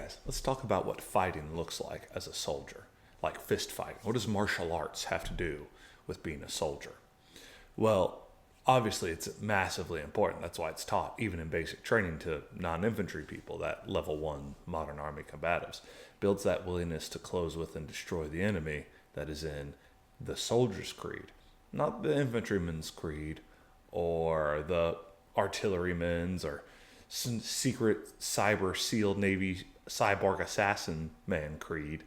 guys, let's talk about what fighting looks like as a soldier, like fist fighting. What does martial arts have to do with being a soldier? Well, obviously it's massively important. That's why it's taught, even in basic training, to non-infantry people, that level 1 modern army combatives. Builds that willingness to close with and destroy the enemy that is in the soldier's creed. Not the infantryman's creed, or the artilleryman's, or some secret cyber sealed Navy cyborg assassin man creed,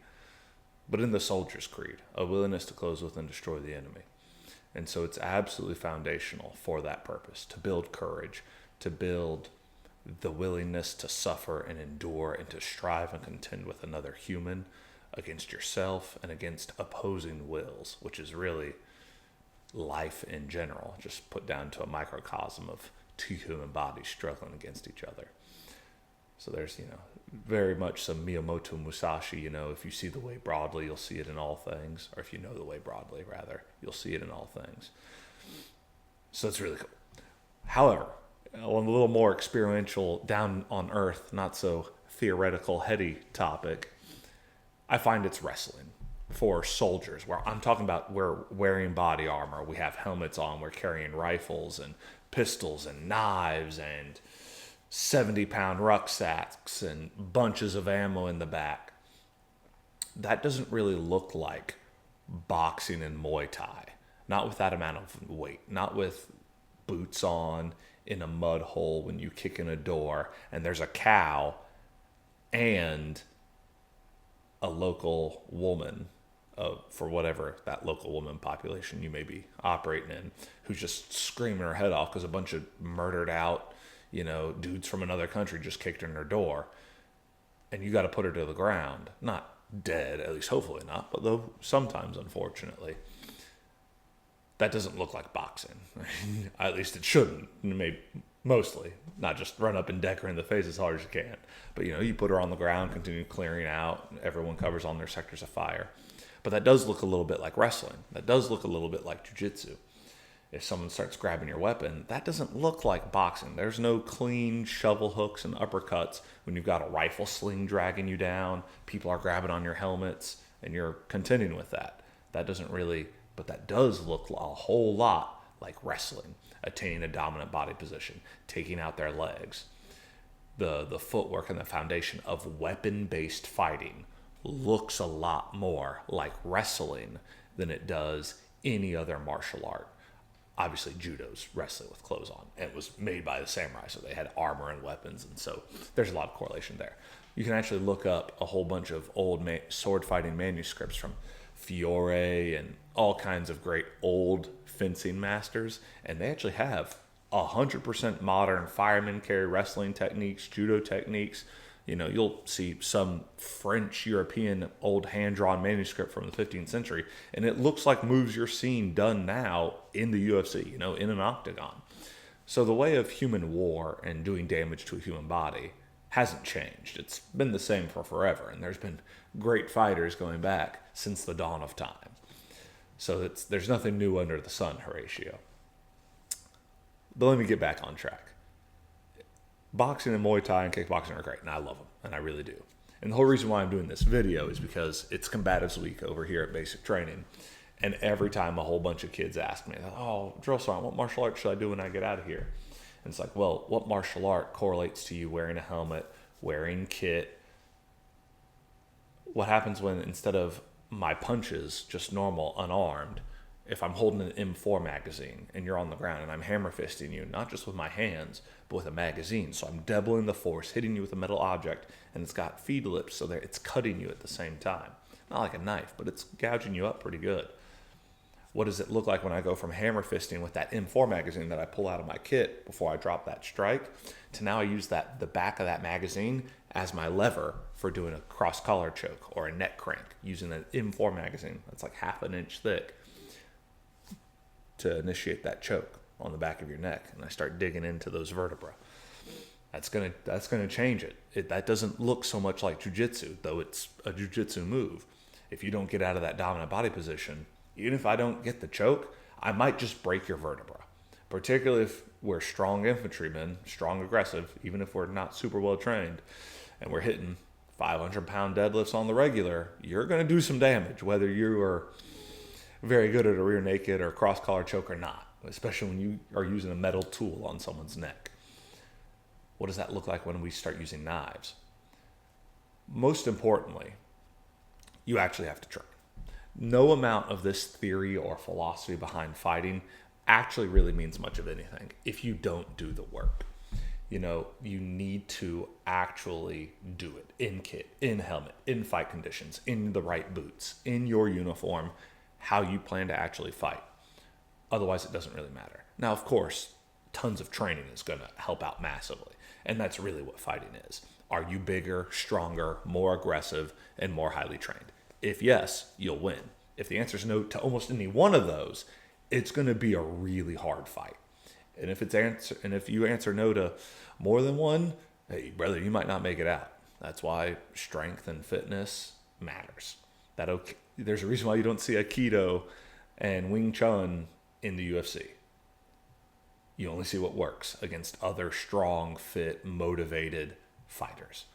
but in the soldier's creed, a willingness to close with and destroy the enemy. And so it's absolutely foundational for that purpose, to build courage, to build the willingness to suffer and endure and to strive and contend with another human against yourself and against opposing wills, which is really life in general, just put down to a microcosm of two human bodies struggling against each other. So there's, very much some Miyamoto Musashi, if you see the way broadly, you'll see it in all things. Or if you know the way broadly, rather, you'll see it in all things. So it's really cool. However, on a little more experiential, down on earth, not so theoretical, heady topic, I find it's wrestling for soldiers, where I'm talking about we're wearing body armor, we have helmets on, we're carrying rifles and pistols and knives and 70-pound rucksacks and bunches of ammo in the back. That doesn't really look like boxing and Muay Thai. Not with that amount of weight. Not with boots on in a mud hole when you kick in a door and there's a cow and a local woman, for whatever that local woman population you may be operating in, who's just screaming her head off because a bunch of murdered out, dudes from another country just kicked her in her door. And you got to put her to the ground. Not dead, at least hopefully not, but though sometimes, unfortunately. That doesn't look like boxing. At least it shouldn't. Maybe, mostly. Not just run up and deck her in the face as hard as you can. But, you put her on the ground, continue clearing out. Everyone covers on their sectors of fire. But that does look a little bit like wrestling. That does look a little bit like jiu-jitsu. If someone starts grabbing your weapon, that doesn't look like boxing. There's no clean shovel hooks and uppercuts when you've got a rifle sling dragging you down. People are grabbing on your helmets, and you're contending with that. That doesn't really, but that does look a whole lot like wrestling, attaining a dominant body position, taking out their legs. The footwork and the foundation of weapon-based fighting looks a lot more like wrestling than it does any other martial art. Obviously, judo's wrestling with clothes on, and it was made by the samurai, so they had armor and weapons, and so there's a lot of correlation there. You can actually look up a whole bunch of old sword fighting manuscripts from Fiore and all kinds of great old fencing masters, and they actually have 100% modern firemen carry wrestling techniques, judo techniques. You'll see some French, European, old hand-drawn manuscript from the 15th century, and it looks like moves you're seeing done now in the UFC, in an octagon. So the way of human war and doing damage to a human body hasn't changed. It's been the same for forever, and there's been great fighters going back since the dawn of time. So there's nothing new under the sun, Horatio. But let me get back on track. Boxing and Muay Thai and kickboxing are great, and I love them, and I really do. And the whole reason why I'm doing this video is because it's Combatives Week over here at Basic Training, and every time a whole bunch of kids ask me, "Oh, drill sergeant, what martial art should I do when I get out of here?" And it's like, well, what martial art correlates to you wearing a helmet, wearing kit? What happens when instead of my punches, just normal, unarmed, if I'm holding an M4 magazine and you're on the ground and I'm hammer fisting you, not just with my hands, but with a magazine. So I'm doubling the force, hitting you with a metal object, and it's got feed lips so that it's cutting you at the same time. Not like a knife, but it's gouging you up pretty good. What does it look like when I go from hammer fisting with that M4 magazine that I pull out of my kit before I drop that strike, to now I use the back of that magazine as my lever for doing a cross collar choke or a neck crank using an M4 magazine that's like half an inch thick to initiate that choke on the back of your neck, and I start digging into those vertebrae. That's gonna change it. That doesn't look so much like jiu-jitsu, though it's a jiu-jitsu move. If you don't get out of that dominant body position, even if I don't get the choke, I might just break your vertebra. Particularly if we're strong infantrymen, strong aggressive, even if we're not super well trained, and we're hitting 500-pound deadlifts on the regular, you're going to do some damage, whether you are very good at a rear naked or cross collar choke or not, especially when you are using a metal tool on someone's neck. What does that look like when we start using knives? Most importantly, you actually have to train. No amount of this theory or philosophy behind fighting actually really means much of anything if you don't do the work. You need to actually do it in kit, in helmet, in fight conditions, in the right boots, in your uniform, how you plan to actually fight. Otherwise, it doesn't really matter. Now, of course, tons of training is going to help out massively. And that's really what fighting is. Are you bigger, stronger, more aggressive, and more highly trained? If yes, you'll win. If the answer is no to almost any one of those, it's going to be a really hard fight. And if you answer no to more than one, hey, brother, you might not make it out. That's why strength and fitness matters. There's a reason why you don't see Aikido and Wing Chun in the UFC. You only see what works against other strong, fit, motivated fighters.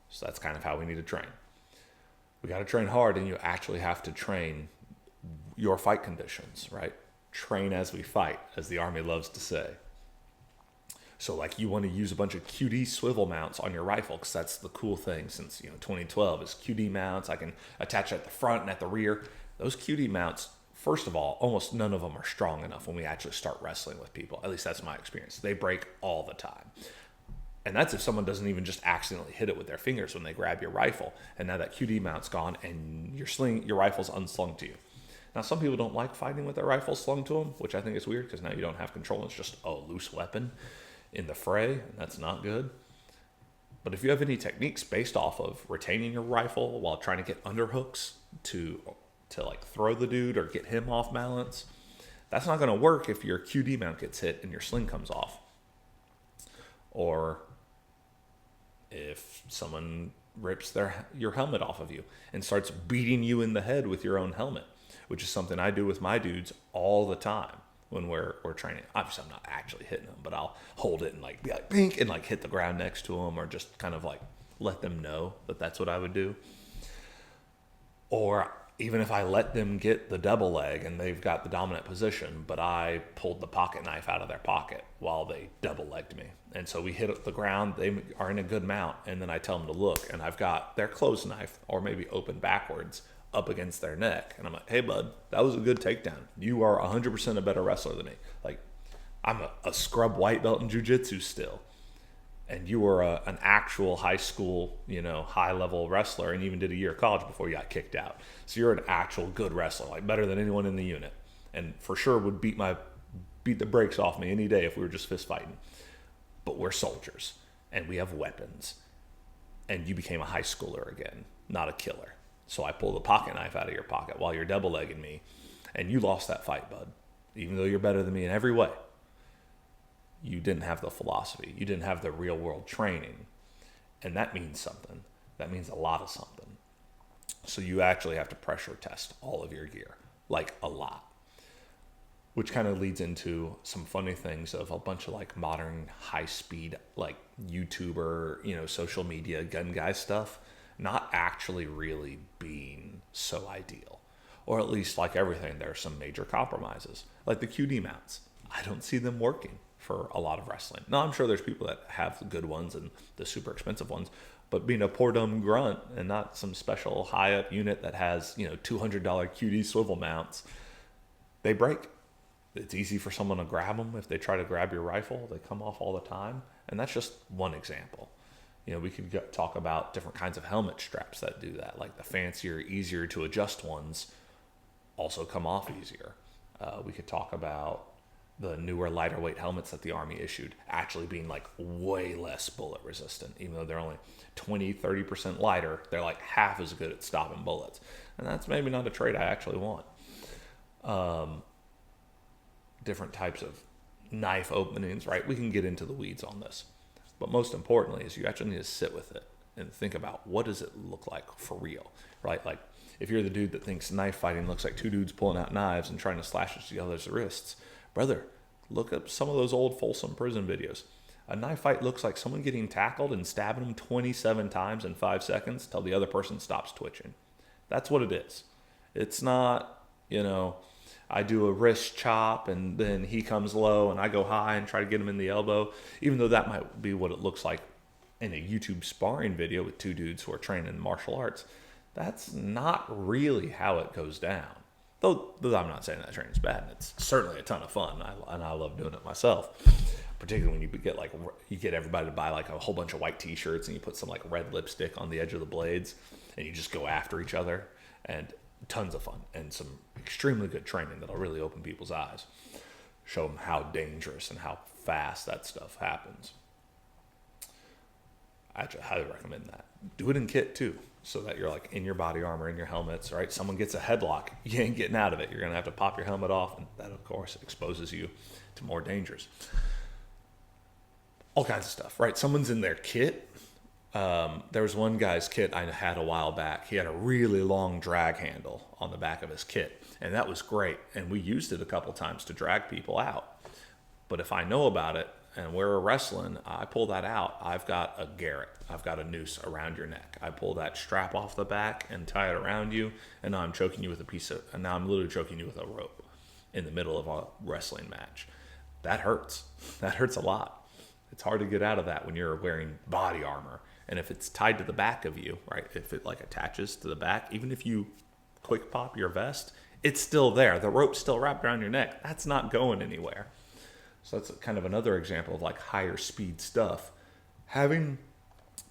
So that's kind of how we need to train. We got to train hard, and you actually have to train your fight conditions, right? Train as we fight, as the Army loves to say. So like you want to use a bunch of QD swivel mounts on your rifle, because that's the cool thing since 2012 is QD mounts. I can attach at the front and at the rear. Those QD mounts, first of all, almost none of them are strong enough when we actually start wrestling with people. At least that's my experience. They break all the time. And that's if someone doesn't even just accidentally hit it with their fingers when they grab your rifle. And now that QD mount's gone and your rifle's unslung to you. Now, some people don't like fighting with their rifle slung to them, which I think is weird because now you don't have control. It's just a loose weapon in the fray, and that's not good. But if you have any techniques based off of retaining your rifle while trying to get underhooks to like throw the dude or get him off balance, that's not going to work if your QD mount gets hit and your sling comes off. Or if someone rips your helmet off of you and starts beating you in the head with your own helmet, which is something I do with my dudes all the time when we're training. Obviously, I'm not actually hitting them, but I'll hold it and like be like pink and like hit the ground next to them, or just kind of like let them know that that's what I would do. Or even if I let them get the double leg and they've got the dominant position, but I pulled the pocket knife out of their pocket while they double legged me. And so we hit the ground, they are in a good mount, and then I tell them to look, and I've got their closed knife, or maybe open backwards, up against their neck. And I'm like, hey, bud, that was a good takedown. You are 100% a better wrestler than me. Like, I'm a scrub white belt in jiu-jitsu still. And you were an actual high school, high-level wrestler, and even did a year of college before you got kicked out. So you're an actual good wrestler, like better than anyone in the unit. And for sure would beat the brakes off me any day if we were just fist fighting. But we're soldiers, and we have weapons. And you became a high schooler again, not a killer. So I pull the pocket knife out of your pocket while you're double-legging me, and you lost that fight, bud. Even though you're better than me in every way, you didn't have the philosophy. You didn't have the real-world training, and that means something. That means a lot of something. So you actually have to pressure test all of your gear, like a lot, which kind of leads into some funny things of a bunch of like modern high-speed, like YouTuber, social media gun guy stuff, not actually really being so ideal. Or at least, like everything, there are some major compromises. Like the QD mounts. I don't see them working for a lot of wrestling. Now, I'm sure there's people that have the good ones and the super expensive ones, but being a poor dumb grunt and not some special high-up unit that has, $200 QD swivel mounts, they break. It's easy for someone to grab them. If they try to grab your rifle, they come off all the time. And that's just one example. We could talk about different kinds of helmet straps that do that, like the fancier, easier to adjust ones also come off easier. We could talk about the newer, lighter weight helmets that the Army issued actually being like way less bullet resistant, even though they're only 20-30% lighter. They're like half as good at stopping bullets. And that's maybe not a trait I actually want. Different types of knife openings, right? We can get into the weeds on this. But most importantly is you actually need to sit with it and think about what does it look like for real, right? Like if you're the dude that thinks knife fighting looks like two dudes pulling out knives and trying to slash each other's wrists, brother, look up some of those old Folsom prison videos. A knife fight looks like someone getting tackled and stabbing them 27 times in 5 seconds till the other person stops twitching. That's what it is. It's not, I do a wrist chop and then he comes low and I go high and try to get him in the elbow, even though that might be what it looks like in a YouTube sparring video with two dudes who are trained in martial arts. That's not really how it goes down. Though I'm not saying that training's bad, and it's certainly a ton of fun, and I love doing it myself. Particularly when you get everybody to buy like a whole bunch of white T-shirts and you put some like red lipstick on the edge of the blades, and you just go after each other, and tons of fun and some extremely good training that'll really open people's eyes, show them how dangerous and how fast that stuff happens. I actually highly recommend that. Do it in kit too, so that you're like in your body armor, in your helmets, right? Someone gets a headlock, you ain't getting out of it. You're going to have to pop your helmet off, and that, of course, exposes you to more dangers. All kinds of stuff, right? Someone's in their kit. There was one guy's kit I had a while back. He had a really long drag handle on the back of his kit, and that was great. And we used it a couple times to drag people out. But if I know about it, and we're wrestling, I pull that out. I've got a garrote. I've got a noose around your neck. I pull that strap off the back and tie it around you, and now I'm choking you with now I'm literally choking you with a rope in the middle of a wrestling match. That hurts. That hurts a lot. It's hard to get out of that when you're wearing body armor. And if it's tied to the back of you, right, if it like attaches to the back, even if you quick pop your vest, it's still there. The rope's still wrapped around your neck. That's not going anywhere. So that's kind of another example of like higher speed stuff having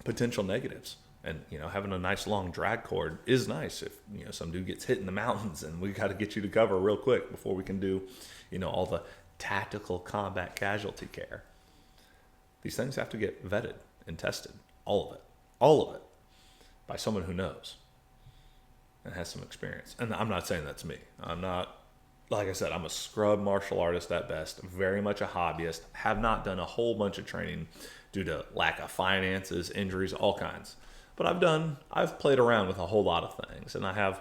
potential negatives. And, having a nice long drag cord is nice if, some dude gets hit in the mountains and we got to get you to cover real quick before we can do, all the tactical combat casualty care. These things have to get vetted and tested. All of it by someone who knows and has some experience. And I'm not saying that's me. I'm not, like I said, I'm a scrub martial artist at best, very much a hobbyist, have not done a whole bunch of training due to lack of finances, injuries, all kinds. But I've played around with a whole lot of things, and I have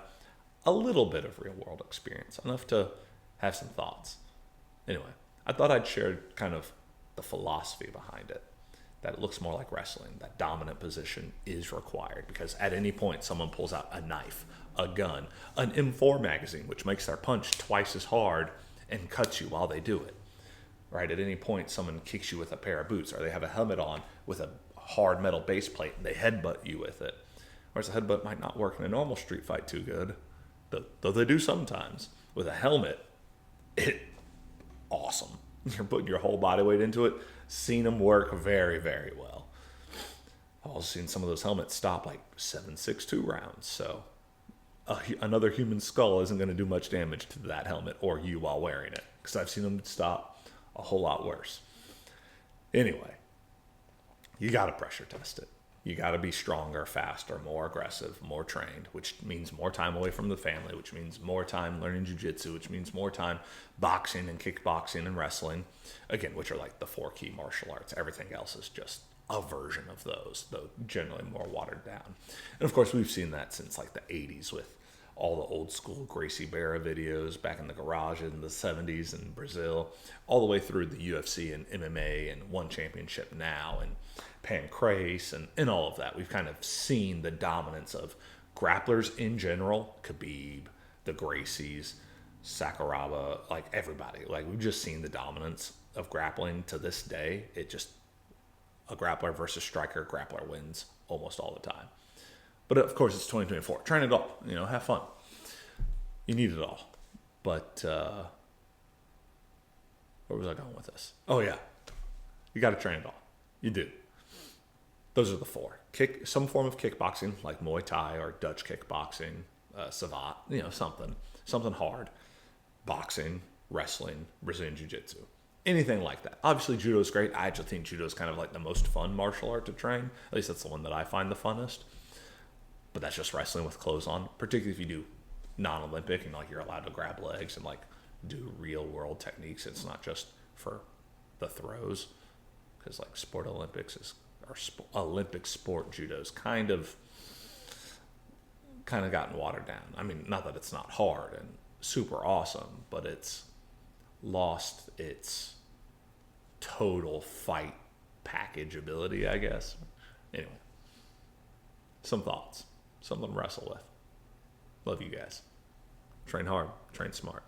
a little bit of real world experience, enough to have some thoughts. Anyway, I thought I'd share kind of the philosophy behind it, that it looks more like wrestling, that dominant position is required, because at any point someone pulls out a knife, a gun, an M4 magazine, which makes their punch twice as hard and cuts you while they do it, right? At any point someone kicks you with a pair of boots, or they have a helmet on with a hard metal base plate and they headbutt you with it. Whereas a headbutt might not work in a normal street fight too good, though they do sometimes. With a helmet, awesome. You're putting your whole body weight into it. Seen them work very, very well. I've also seen some of those helmets stop like 7.62 rounds. So another human skull isn't going to do much damage to that helmet or you while wearing it, because I've seen them stop a whole lot worse. Anyway, you got to pressure test it. You got to be stronger, faster, more aggressive, more trained, which means more time away from the family, which means more time learning jiu-jitsu, which means more time boxing and kickboxing and wrestling, again, which are like the 4 key martial arts. Everything else is just a version of those, though generally more watered down. And of course, we've seen that since like the 80s with all the old school Gracie Barra videos back in the garage in the 70s in Brazil, all the way through the UFC and MMA and One Championship now and Pancrase and all of that. We've kind of seen the dominance of grapplers in general, Khabib, the Gracies, Sakuraba, like everybody. Like we've just seen the dominance of grappling to this day. It just, a grappler versus striker, grappler wins almost all the time. But of course, it's 2024. Train it all. Have fun. You need it all. But where was I going with this? Oh, yeah. You got to train it all. You do. Those are the 4. Some form of kickboxing, like Muay Thai or Dutch kickboxing, Savate, something hard. Boxing, wrestling, Brazilian Jiu-Jitsu. Anything like that. Obviously, judo is great. I actually think judo is kind of like the most fun martial art to train. At least that's the one that I find the funnest. But that's just wrestling with clothes on, particularly if you do non-Olympic and like you're allowed to grab legs and like do real world techniques. It's not just for the throws, because like Olympic sport judo's kind of gotten watered down. I mean, not that it's not hard and super awesome, but it's lost its total fight package ability, I guess. Anyway, some thoughts, something to wrestle with. Love you guys. Train hard, train smart.